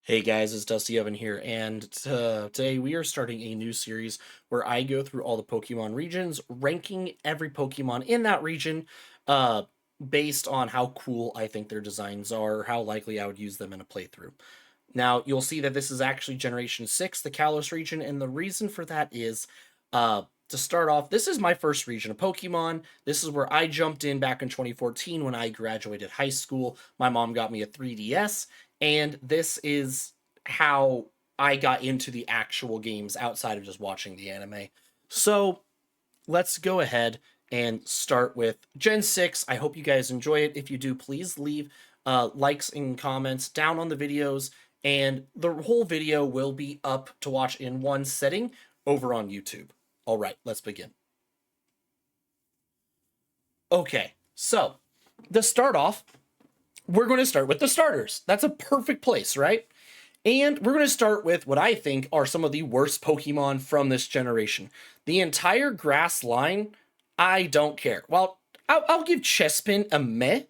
Hey guys, it's Dusty Oven here, and today we are starting a new series where I go through all the Pokemon regions, ranking every Pokemon in that region, uh, based on how cool I think their designs are, how likely I would use them in a playthrough. Now, you'll see that this is actually Generation 6, the Kalos region, and the reason for that is, to start off, this is my first region of Pokemon. This is where I jumped in back in 2014 when I graduated high school. My mom got me a 3DS, and this is how I got into the actual games outside of just watching the anime. So, let's go ahead and start with Gen 6. I hope you guys enjoy it. If you do, please leave likes and comments down on the videos, and the whole video will be up to watch in one setting over on YouTube. All right, let's begin. Okay, so to start off, we're going to start with the starters. That's a perfect place, right? And we're going to start with what I think are some of the worst Pokemon from this generation. The entire grass line, I don't care. Well, I'll give Chespin a meh.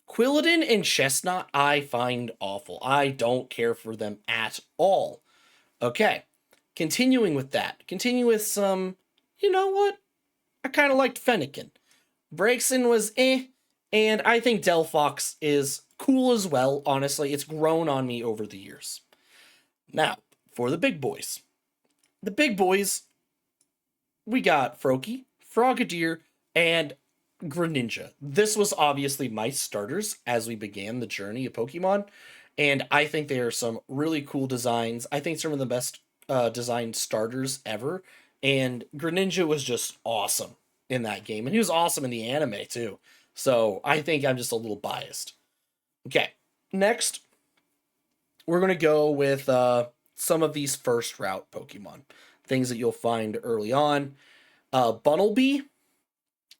Quilladin and Chestnut, I find awful. I don't care for them at all. Okay, continuing with that. Continue with some, you know what? I kind of liked Fennekin. Braixen was eh, and I think Delphox is cool as well, honestly. It's grown on me over the years. Now, for the big boys. The big boys, we got Froakie, Frogadier, and Greninja. This was obviously my starters as we began the journey of Pokemon, and I think they are some really cool designs. I think some of the best designed starters ever, and Greninja was just awesome in that game, and he was awesome in the anime too. So I think I'm just a little biased. Okay, next we're gonna go with some of these first route Pokemon, things that you'll find early on. Bunnelby,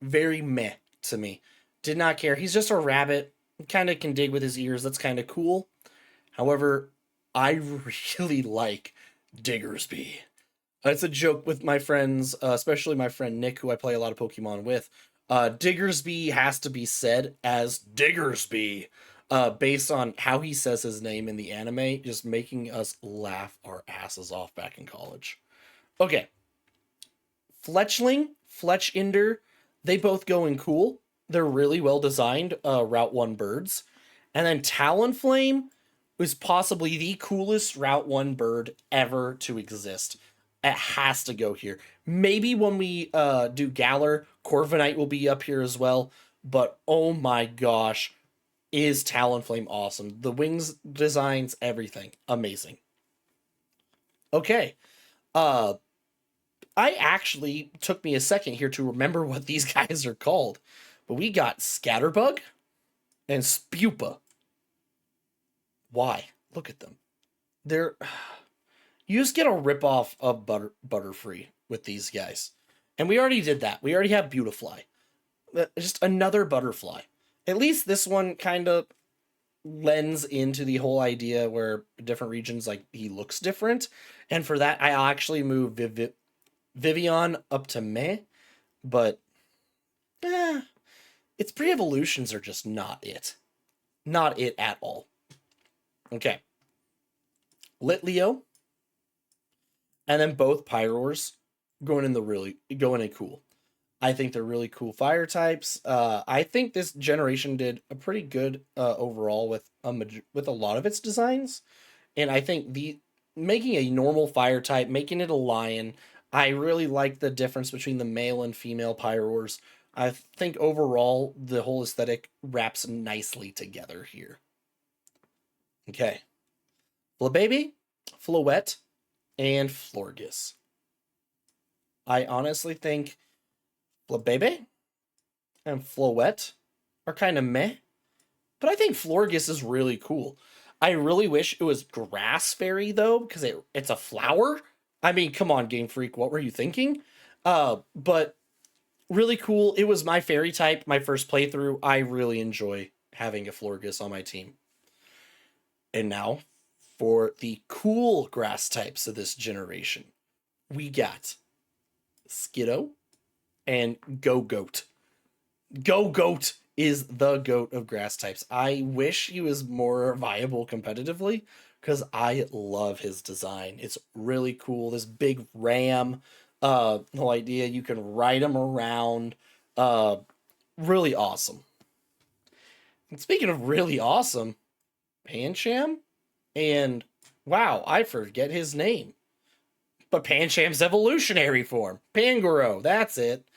very meh to me. Did not care. He's just a rabbit. Kind of can dig with his ears. That's kind of cool. However, I really like Diggersby. It's a joke with my friends, especially my friend Nick, who I play a lot of Pokemon with. Diggersby has to be said as Diggersby, based on how he says his name in the anime, just making us laugh our asses off back in college. Okay, Fletchling, Fletchinder, they both go in cool. They're really well designed Route 1 birds. And then Talonflame is possibly the coolest Route 1 bird ever to exist. It has to go here. Maybe when we do Galar, Corviknight will be up here as well. But oh my gosh, is Talonflame awesome. The wings designs, everything. Amazing. Okay. Uh I actually took me a second here to remember what these guys are called. But we got Scatterbug and Spupa. Why? Look at them. They're you just get a ripoff of Butterfree with these guys. And we already did that. We already have Beautifly. Just another butterfly. At least this one kind of lends into the whole idea where different regions, like, he looks different. And for that, I'll actually move Vivian up to meh. But eh, its pre-evolutions are just not it. Not it at all. Okay. Litleo, and then both Pyroars going in cool. I think they're really cool fire types. I think this generation did a pretty good overall with a lot of its designs, and I think the making a normal fire type, making it a lion. I really like the difference between the male and female Pyroars. I think overall the whole aesthetic wraps nicely together here. Okay, Flababy, Floette, and Florges. I honestly think Flabebe and Floette are kind of meh, but I think Florges is really cool. I really wish it was Grass Fairy though, because it's a flower. I mean, come on, Game Freak, what were you thinking? But really cool. It was my fairy type, my first playthrough. I really enjoy having a Florges on my team. And now, for the cool grass types of this generation, we got Skiddo and Go Goat. Go Goat is the GOAT of grass types. I wish he was more viable competitively because I love his design. It's really cool. This big ram, the whole idea you can ride him around. Really awesome. And speaking of really awesome, Pancham and wow, I forget his name. But Pancham's evolutionary form. Pangoro, that's it.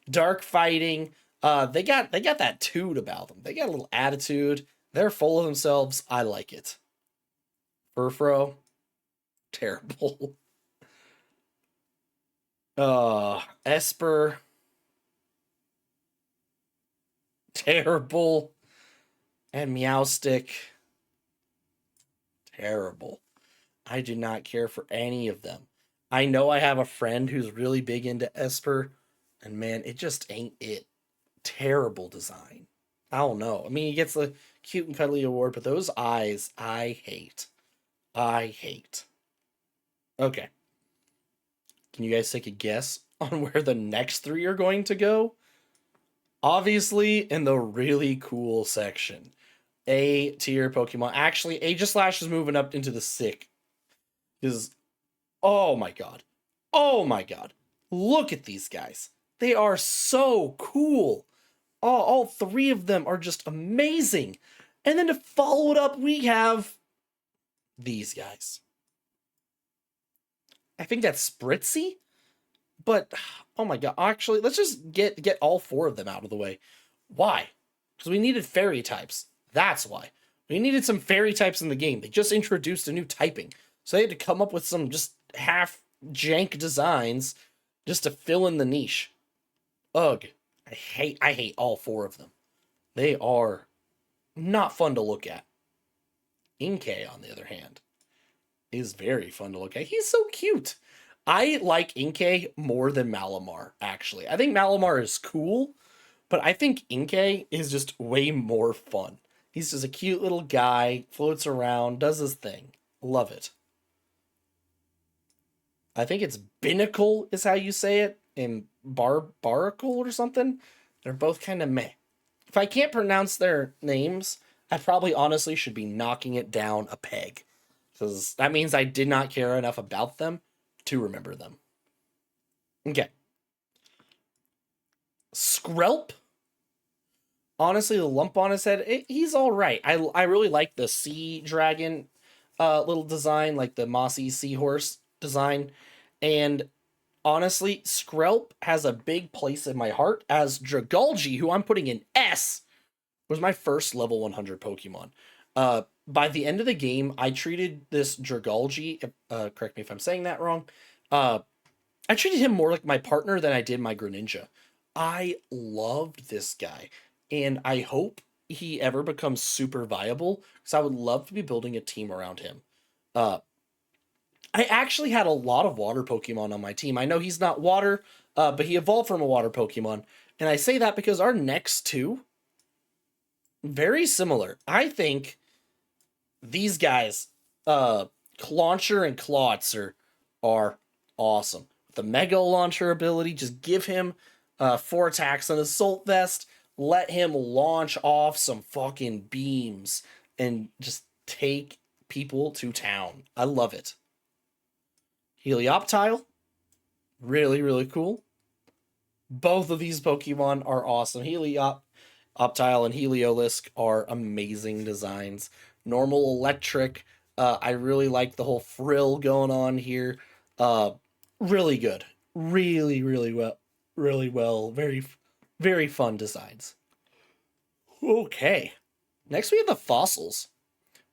Dark fighting. They got that toot about them. They got a little attitude. They're full of themselves. I like it. Furfro, terrible. Esper, terrible. And Meowstick, terrible. I do not care for any of them. I know I have a friend who's really big into Esper, and man, it just ain't it. Terrible design. I don't know. I mean, he gets the cute and cuddly award, but those eyes, I hate. I hate. Okay. Can you guys take a guess on where the next three are going to go? Obviously, in the really cool section. A tier Pokemon. Actually, Aegislash is moving up into the sick. Because, oh my god. Oh my god. Look at these guys. They are so cool. All three of them are just amazing. And then to follow it up, we have these guys. I think that's Spritzy, but oh my god. Actually, let's just get all four of them out of the way. Why? Because we needed fairy types. That's why. We needed some fairy types in the game. They just introduced a new typing. So they had to come up with some just half jank designs just to fill in the niche. Ugh. I hate all four of them. They are not fun to look at. Inkay, on the other hand, is very fun to look at. He's so cute. I like Inkay more than Malamar, actually. I think Malamar is cool, but I think Inkay is just way more fun. He's just a cute little guy, floats around, does his thing. Love it. I think it's Binnacle is how you say it, and Baracle or something. They're both kind of meh. If I can't pronounce their names, I probably honestly should be knocking it down a peg. Because that means I did not care enough about them to remember them. Okay. Skrelp. Honestly, the lump on his head, he's all right. I really like the sea dragon little design, like the mossy seahorse design. And honestly, Skrelp has a big place in my heart, as Dragalge, who I'm putting in S, was my first level 100 Pokemon. By the end of the game, I treated this Dragalge, correct me if I'm saying that wrong, I treated him more like my partner than I did my Greninja. I loved this guy, and I hope he ever becomes super viable, because I would love to be building a team around him. I actually had a lot of water Pokemon on my team. I know he's not water, but he evolved from a water Pokemon. And I say that because our next two, very similar. I think these guys, Clauncher and Clawitzer, are awesome. The Mega Launcher ability, just give him 4 attacks on Assault Vest, let him launch off some fucking beams, and just take people to town. I love it. Helioptile, really, really cool. Both of these Pokemon are awesome. Helioptile and Heliolisk are amazing designs. Normal electric, I really like the whole frill going on here. Really good. Really, really well. Really well. Very, very fun designs. Okay. Next we have the fossils.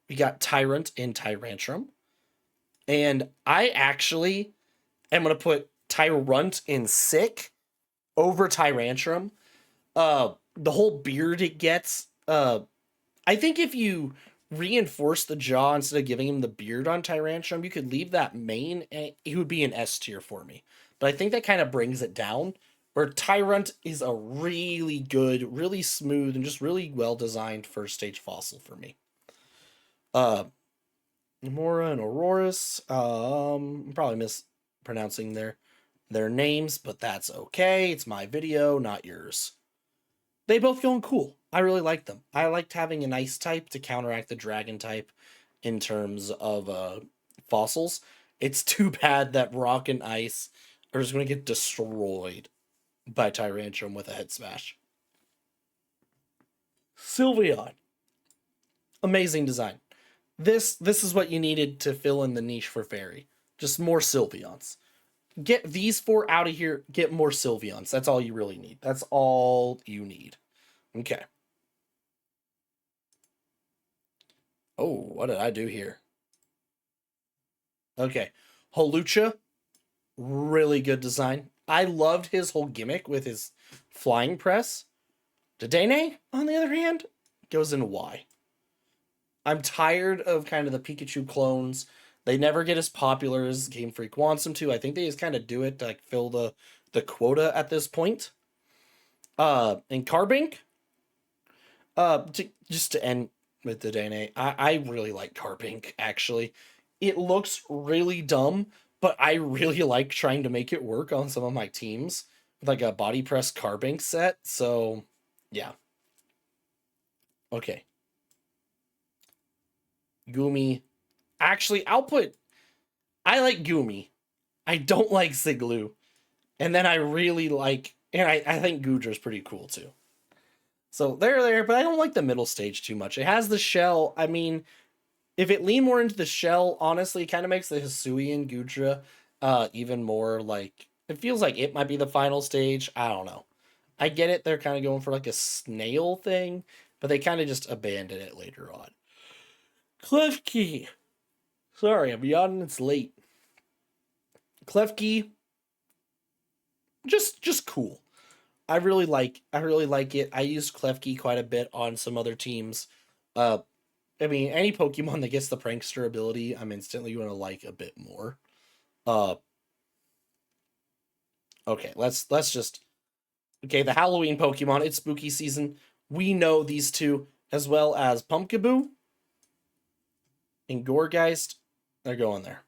We got Tyrant and Tyrantrum. And I actually am going to put Tyrant in sick over Tyrantrum. The whole beard it gets. I think if you reinforce the jaw instead of giving him the beard on Tyrantrum, you could leave that main, and he would be an S tier for me. But I think that kind of brings it down. Where Tyrant is a really good, really smooth, and just really well designed first stage fossil for me. Namora and Aurorus. I'm probably mispronouncing their names, but that's okay. It's my video, not yours. They both going cool. I really like them. I liked having an ice type to counteract the dragon type in terms of fossils. It's too bad that rock and ice are just going to get destroyed by Tyrantrum with a head smash. Sylveon. Amazing design. This is what you needed to fill in the niche for fairy. Just more Sylveons. Get these four out of here. Get more Sylveons. That's all you really need. That's all you need. Okay. Oh, what did I do here? Okay. Holucha, really good design. I loved his whole gimmick with his flying press. Dedenne, on the other hand, goes into Y. I'm tired of kind of the Pikachu clones. They never get as popular as Game Freak wants them to. I think they just kind of do it to like fill the quota at this point. And Carbink, just to end with the DNA, I really like Carbink, actually. It looks really dumb, but I really like trying to make it work on some of my teams with like a body press Carbink set. So, yeah. Okay. Gumi. Actually, I like Gumi. I don't like Siglu. And then I really like, and I think Gudra's pretty cool too. So they're there, but I don't like the middle stage too much. It has the shell. I mean, if it leaned more into the shell, honestly, it kind of makes the Hisuian Gudra even more like, it feels like it might be the final stage. I don't know. I get it. They're kind of going for like a snail thing, but they kind of just abandon it later on. Klefki. Sorry, I'm yawning. It's late. Klefki, just cool. I really like it. I use Klefki quite a bit on some other teams. Uh I mean, any Pokemon that gets the prankster ability, I'm instantly going to like a bit more. Uh okay, let's just okay, the Halloween Pokemon, it's spooky season. We know these two as well as Pumpkaboo and Gourgeist. They're going there.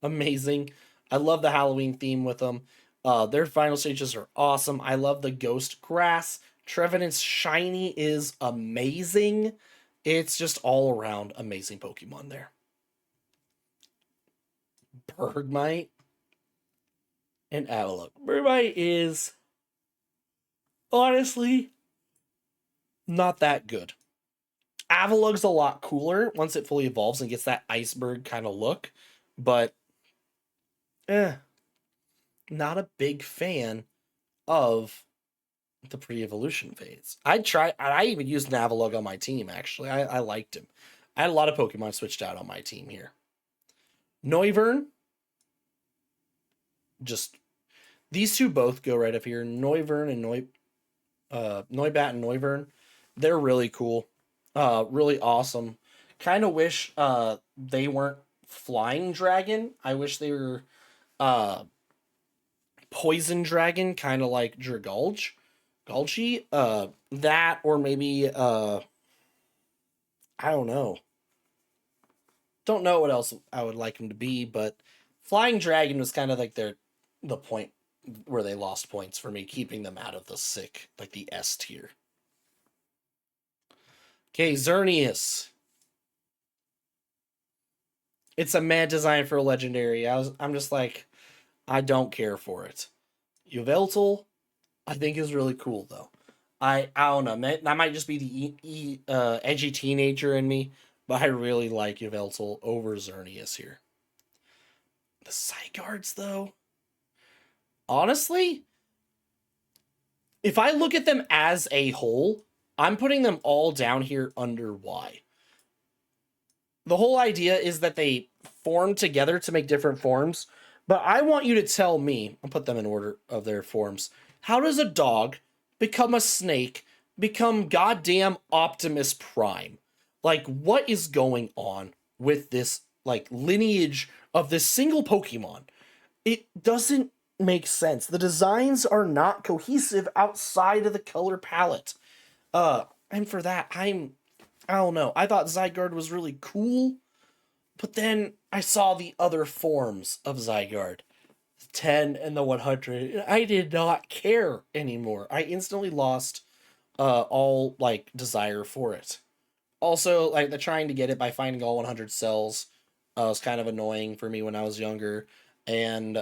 Amazing. I love the Halloween theme with them. Their final stages are awesome. I love the Ghost Grass. Trevenant's Shiny is amazing. It's just all around amazing Pokemon there. Bergmite and Avalok. Bergmite is honestly not that good. Avalug's a lot cooler once it fully evolves and gets that iceberg kind of look, but not a big fan of the pre-evolution phase. I even used Navalug on my team, actually. I liked him. I had a lot of Pokemon switched out on my team here. Noivern, just these two both go right up here. Noivern and Noibat and Noivern, they're really cool. Really awesome. Kind of wish they weren't Flying Dragon. I wish they were Poison Dragon, kind of like Dragalge. Galchi, that or maybe I don't know. Don't know what else I would like him to be, but Flying Dragon was kind of like the point where they lost points for me, keeping them out of the sick, like the S tier. Okay, Xerneas. It's a mad design for a legendary. I'm just like, I don't care for it. Yveltal, I think is really cool though. I don't know. That might just be the edgy teenager in me, but I really like Yveltal over Xerneas here. The Zygardes, though, honestly, if I look at them as a whole, I'm putting them all down here under Y. The whole idea is that they form together to make different forms, but I want you to tell me, I'll put them in order of their forms. How does a dog become a snake, become goddamn Optimus Prime? Like, what is going on with this, like, lineage of this single Pokemon? It doesn't make sense. The designs are not cohesive outside of the color palette. And for that, I don't know. I thought Zygarde was really cool, but then I saw the other forms of Zygarde. 10 and the 100. I did not care anymore. I instantly lost all like desire for it. Also, like the trying to get it by finding all 100 cells was kind of annoying for me when I was younger. And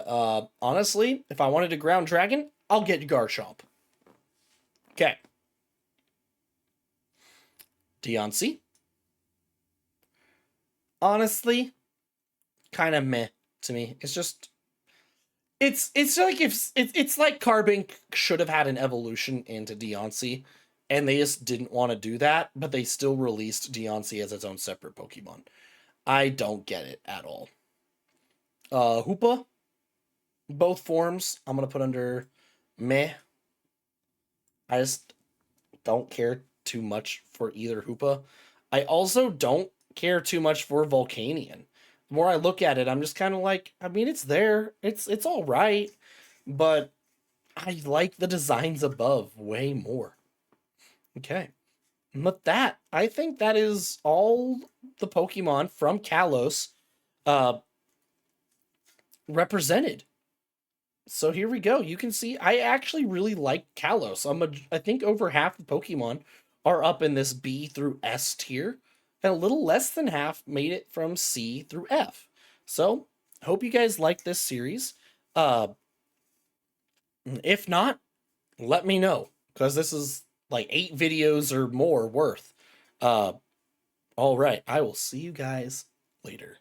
honestly, if I wanted a ground dragon, I'll get Garchomp. Okay. Deontay. Honestly, kind of meh to me. It's just it's like if it's like Carbink should have had an evolution into Deontay, and they just didn't want to do that, but they still released Deontay as its own separate Pokemon. I don't get it at all. Hoopa, both forms, I'm gonna put under meh. I just don't care too much for either Hoopa. I also don't care too much for Volcanion. The more I look at it, I'm just kind of like, I mean, it's there. It's all right, but I like the designs above way more. Okay. And with that, I think that is all the Pokemon from Kalos uh represented. So here we go. You can see I actually really like Kalos. I think over half the Pokemon are up in this B through S tier, and a little less than half made it from C through F. So hope you guys like this series. Uh, if not, let me know because this is like 8 videos or more worth. Uh, all right, I will see you guys later.